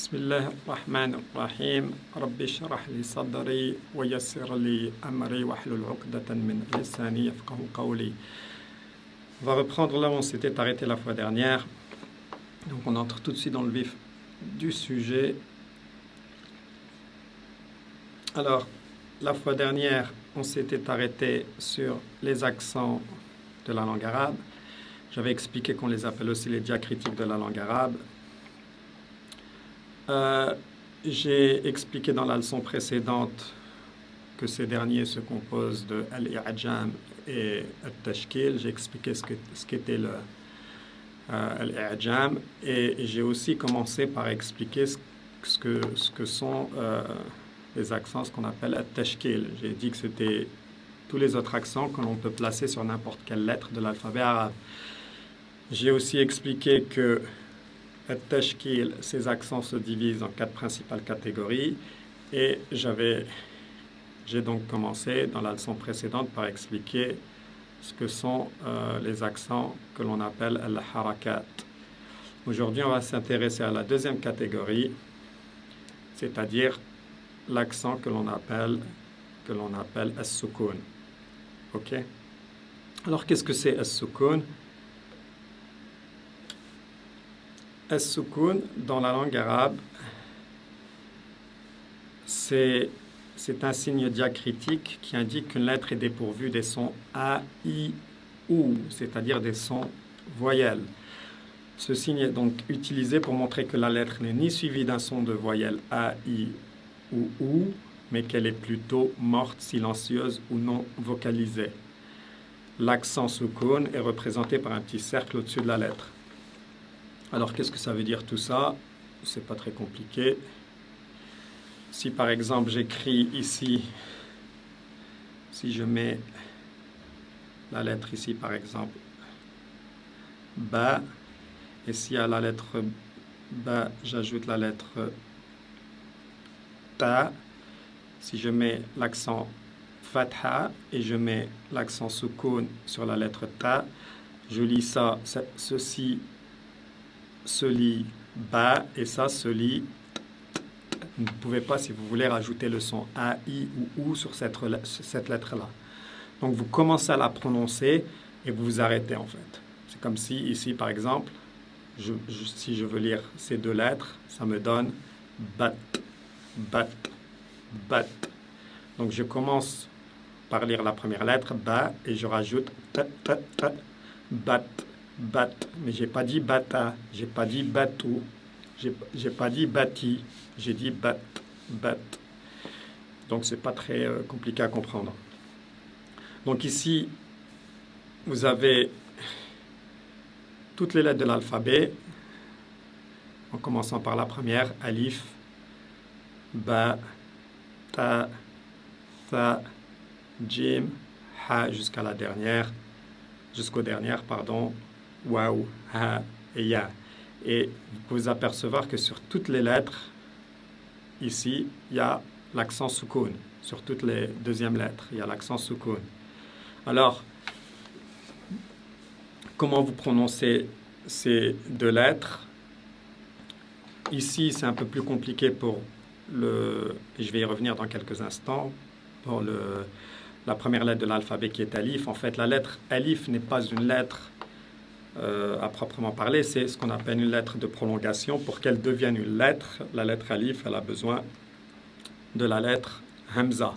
بسم الله الرحمن الرحيم رب اشرح لي صدري ويسر لي أمري واحلل عقدة من لساني يفقهوا قولي. On va reprendre là où on s'était arrêté la fois dernière. Donc on entre tout de suite dans le vif du sujet. Alors, la fois dernière, on s'était arrêté sur les accents de la langue arabe. J'avais expliqué qu'on les appelle aussi les diacritiques de la langue arabe. J'ai expliqué dans la leçon précédente que ces derniers se composent de al-i'jam et al-tashkil. J'ai expliqué ce qu'était le al-i'jam et j'ai aussi commencé par expliquer ce que sont les accents, ce qu'on appelle al-tashkil. J'ai dit que c'était tous les autres accents que l'on peut placer sur n'importe quelle lettre de l'alphabet arabe. J'ai aussi expliqué que al-tashkil, ces accents se divisent en 4 principales catégories et j'ai donc commencé dans la leçon précédente par expliquer ce que sont les accents que l'on appelle al-harakat. Aujourd'hui, on va s'intéresser à la deuxième catégorie, c'est-à-dire l'accent que l'on appelle as-sukun. Ok? Alors, qu'est-ce que c'est as-sukun? As-sukun, dans la langue arabe, c'est un signe diacritique qui indique qu'une lettre est dépourvue des sons A, I, OU, c'est-à-dire des sons voyelles. Ce signe est donc utilisé pour montrer que la lettre n'est ni suivie d'un son de voyelle A, I ou OU, mais qu'elle est plutôt morte, silencieuse ou non vocalisée. L'accent sukun est représenté par un petit cercle au-dessus de la lettre. Alors, qu'est-ce que ça veut dire tout ça? C'est pas très compliqué. Si par exemple j'écris ici, si je mets la lettre ici par exemple, ba, et si à la lettre ba j'ajoute la lettre ta, si je mets l'accent fatha et je mets l'accent sukun sur la lettre ta, je lis ça, ceci se lit ba et ça se lit. Vous ne pouvez pas, si vous voulez, rajouter le son A, I ou OU sur cette lettre-là. Donc vous commencez à la prononcer et vous vous arrêtez en fait. C'est comme si ici, par exemple, si je veux lire ces deux lettres, ça me donne bat, bat, bat. Donc je commence par lire la première lettre, ba, et je rajoute t, t, t, bat, bat. Mais j'ai pas dit bata, j'ai pas dit batou, j'ai pas dit bati. J'ai dit bat, bat. Donc, c'est pas très compliqué à comprendre. Donc, ici, vous avez toutes les lettres de l'alphabet, en commençant par la première, alif, ba, ta, tha, jim, ha, jusqu'au dernier, waw, ha et ya. Et vous pouvez vous apercevoir que sur toutes les lettres, ici, il y a l'accent sukun. Sur toutes les deuxièmes lettres, il y a l'accent sukun. Alors, comment vous prononcez ces deux lettres? Ici, c'est un peu plus compliqué pour et je vais y revenir dans quelques instants, pour la première lettre de l'alphabet qui est alif. En fait, la lettre alif n'est pas une lettre à proprement parler, c'est ce qu'on appelle une lettre de prolongation. Pour qu'elle devienne une lettre, la lettre alif, elle a besoin de la lettre hamza.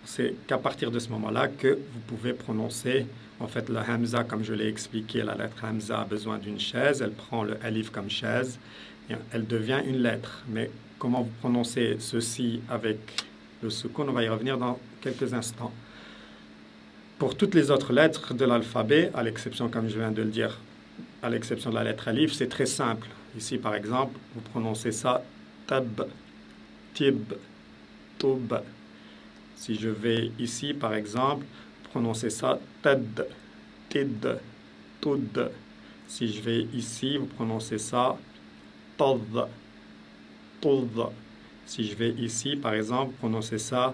C'est qu'à partir de ce moment-là que vous pouvez prononcer, en fait, le hamza, comme je l'ai expliqué, la lettre hamza a besoin d'une chaise, elle prend le alif comme chaise, et elle devient une lettre. Mais comment vous prononcez ceci avec le sukun, on va y revenir dans quelques instants. Pour toutes les autres lettres de l'alphabet, à l'exception, comme je viens de le dire, à l'exception de la lettre alif, c'est très simple. Ici, par exemple, vous prononcez ça tab, tib, toub. Si je vais ici, par exemple, prononcer ça tad, tid, tud. Si je vais ici, vous prononcez ça tad, tud. Si je vais ici, par exemple, prononcer ça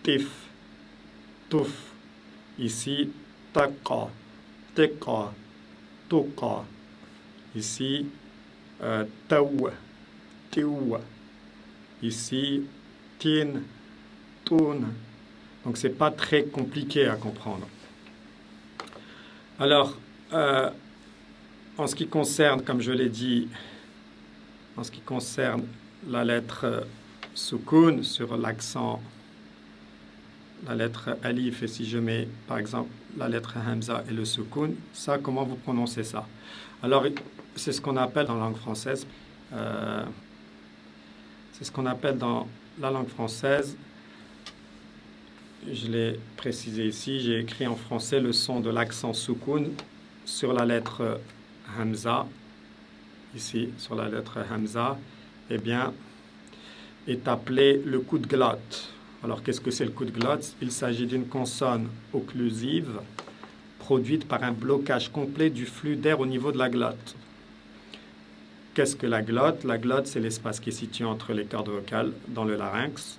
tif, touf. Ici, taqa, tuqa. Ici, taw, tiou. Ici, tin, toun. Donc, c'est pas très compliqué à comprendre. Alors, en ce qui concerne, comme je l'ai dit, en ce qui concerne la lettre soukoun sur l'accent, la lettre alif, et si je mets par exemple la lettre hamza et le soukoun, ça, comment vous prononcez ça? Alors, c'est ce qu'on appelle dans la langue française, c'est ce qu'on appelle dans la langue française, je l'ai précisé ici, j'ai écrit en français le son de l'accent soukoun sur la lettre hamza, ici sur la lettre hamza, eh bien, est appelé le coup de glotte. Alors, qu'est-ce que c'est le coup de glotte? Il s'agit d'une consonne occlusive produite par un blocage complet du flux d'air au niveau de la glotte. Qu'est-ce que la glotte? La glotte, c'est l'espace qui est situé entre les cordes vocales dans le larynx.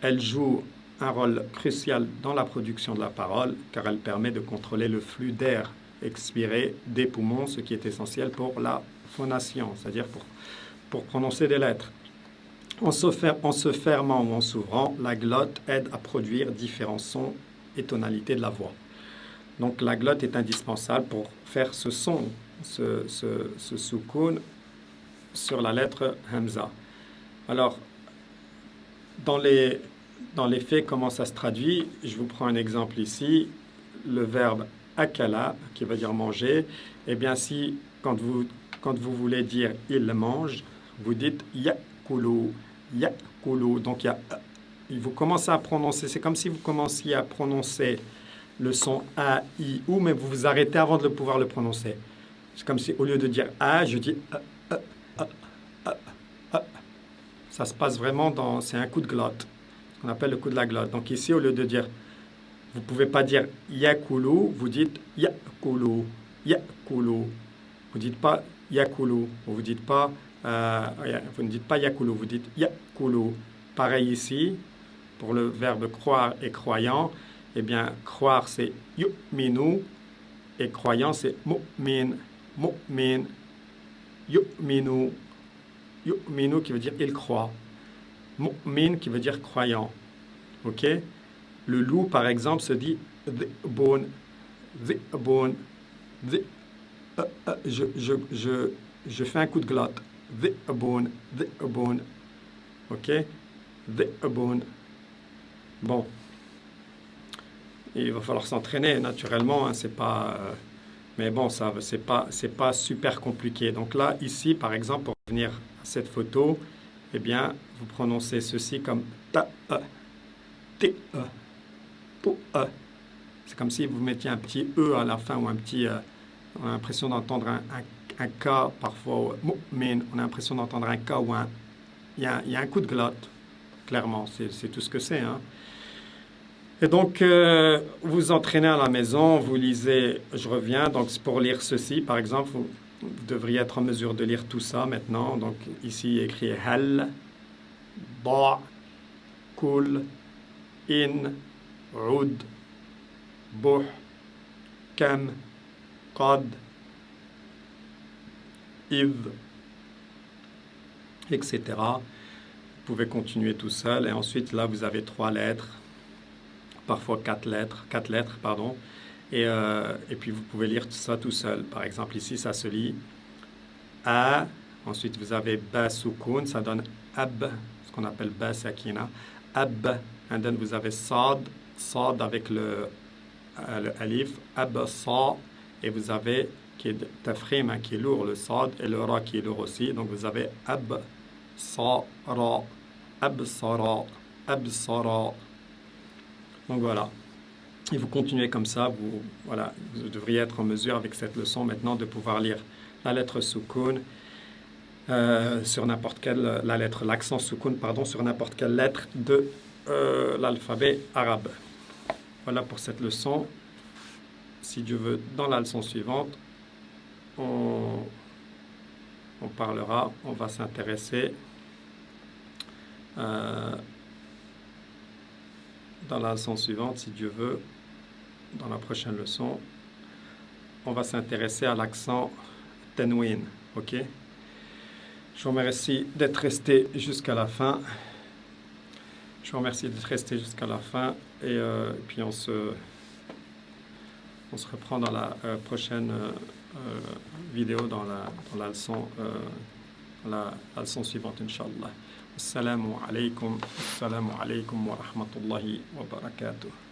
Elle joue un rôle crucial dans la production de la parole, car elle permet de contrôler le flux d'air expiré des poumons, ce qui est essentiel pour la phonation, c'est-à-dire pour prononcer des lettres. En se fermant ou en s'ouvrant, la glotte aide à produire différents sons et tonalités de la voix. Donc la glotte est indispensable pour faire ce son, ce soukoun sur la lettre hamza. Alors, dans les faits, comment ça se traduit? Je vous prends un exemple ici. Le verbe akala, qui veut dire manger, eh bien si, quand vous voulez dire « il mange », vous dites « yakulu ». Yakulu. Donc, vous commencez à prononcer, c'est comme si vous commenciez à prononcer le son A, I, OU, mais vous vous arrêtez avant de pouvoir le prononcer. C'est comme si, au lieu de dire A, je dis A. Ça se passe vraiment c'est un coup de glotte, ce qu'on appelle le coup de la glotte. Donc ici, au lieu de dire, vous ne pouvez pas dire yakulu, vous dites yakulu, yakulu. Vous ne dites pas yakulu, vous dites pas vous ne dites pas yakulu, vous dites yakulu. Pareil ici, pour le verbe croire et croyant, eh bien, croire c'est yu'minu et croyant c'est mu'min, mu'min, yu'minu, yu'minu qui veut dire il croit, mu'min qui veut dire croyant. Ok? Le loup, par exemple, se dit dhi'bun, dhi'bun, je fais un coup de glotte. Dhi'bun, dhi'bun. Ok? Dhi'bun. Bon. Il va falloir s'entraîner naturellement, hein, c'est pas. Mais bon, ça, c'est pas super compliqué. Donc là, ici, par exemple, pour revenir à cette photo, eh bien, vous prononcez ceci comme ta, t, pou, c'est comme si vous mettiez un petit e à la fin ou un petit. On a l'impression d'entendre un K parfois, mu'min, on a l'impression d'entendre un K ou un. Il y a un coup de glotte, clairement, c'est tout ce que c'est. Hein. Et donc, vous entraînez à la maison, vous lisez, je reviens, donc pour lire ceci, par exemple, vous devriez être en mesure de lire tout ça maintenant. Donc, ici, écrit hal, ba, kul, in, ud, buh, kam, qad, id, etc. Vous pouvez continuer tout seul. Et ensuite, là, vous avez 3 lettres. Parfois 4 lettres, pardon. Et puis vous pouvez lire tout ça tout seul. Par exemple, ici, ça se lit A. Ensuite, vous avez Ba soukoun, ça donne Ab, ce qu'on appelle Ba sakina. Ab. And then vous avez Sad, Sad avec le alif, Ab Sa. Et vous avez qui est tafrim, hein, qui est lourd, le Sad, et le Ra qui est lourd aussi. Donc vous avez Ab Sa Ra, Ab Sara, Ab Sara. Donc voilà, et vous continuez comme ça, vous devriez être en mesure avec cette leçon maintenant de pouvoir lire la lettre soukoun sur n'importe quelle, l'accent soukoun, pardon, sur n'importe quelle lettre de l'alphabet arabe. Voilà pour cette leçon. Si Dieu veut, dans la leçon suivante, on parlera, on va s'intéresser dans la leçon suivante, si Dieu veut, dans la prochaine leçon, on va s'intéresser à l'accent tenwin, ok? Je vous remercie d'être resté jusqu'à la fin. Je vous remercie d'être resté jusqu'à la fin. Et puis on se reprend dans la prochaine vidéo, dans la leçon suivante, Inch'Allah. Assalamu alaikum wa rahmatullahi wa barakatuh.